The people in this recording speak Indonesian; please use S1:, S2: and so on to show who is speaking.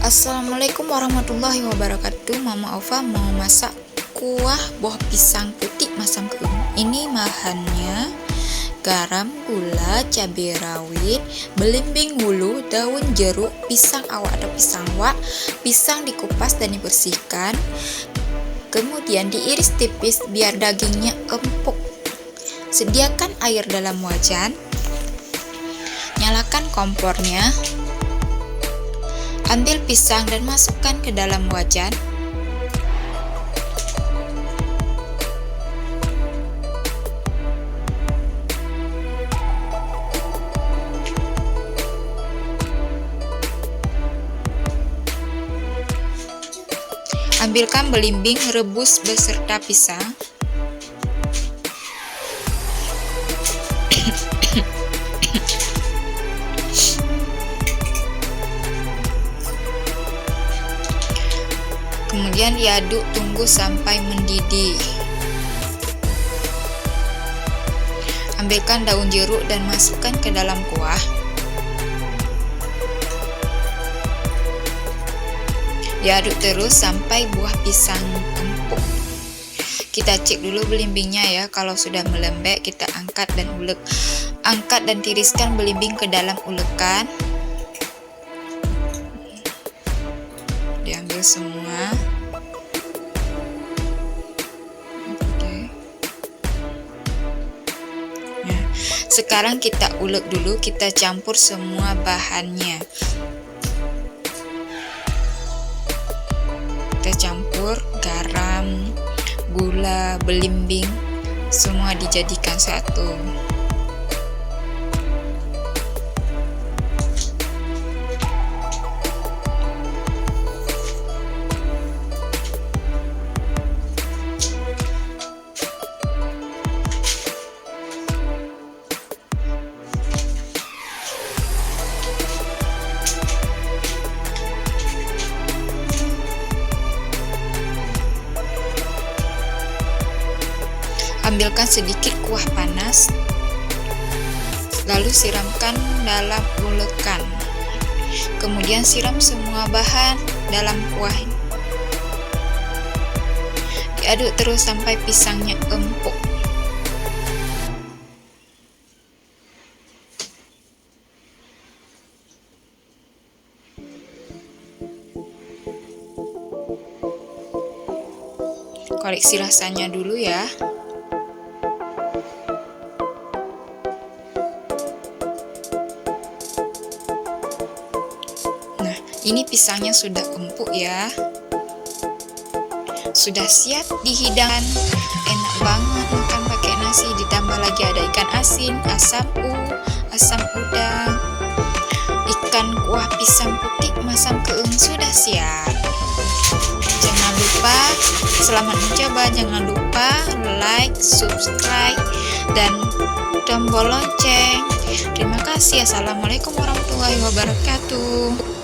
S1: Assalamualaikum warahmatullahi wabarakatuh. Mama Ova mau masak kuah buah pisang putih masam keum. Ini bahannya garam, gula, cabai rawit, belimbing wulu, daun jeruk, pisang awak atau pisang wak. Pisang dikupas dan dibersihkan, kemudian diiris tipis biar dagingnya empuk. Sediakan air dalam wajan, nyalakan kompornya. Ambil pisang dan masukkan ke dalam wajan. Ambilkan belimbing, rebus beserta pisang. Kemudian diaduk, tunggu sampai mendidih. Ambilkan daun jeruk dan masukkan ke dalam kuah. Diaduk terus sampai buah pisang empuk. Kita cek dulu belimbingnya ya, kalau sudah melembek kita angkat dan ulek. Angkat dan tiriskan belimbing ke dalam ulekan. Diambil semua. Oke. Nah, sekarang kita ulek dulu, kita campur semua bahannya. Kita campur garam, gula, belimbing, semua dijadikan satu. Ambilkan sedikit kuah panas, lalu siramkan dalam ulekan. Kemudian siram semua bahan dalam kuah. Diaduk terus sampai pisangnya empuk. Koreksi rasanya dulu ya. Ini pisangnya sudah empuk ya, sudah siap dihidangkan. Enak banget makan pakai nasi, ditambah lagi ada ikan asin, asam udang, ikan kuah pisang putih masam keum sudah siap. Jangan lupa, selamat mencoba. Jangan lupa like, subscribe, dan tombol lonceng. Terima kasih. Assalamualaikum warahmatullahi wabarakatuh.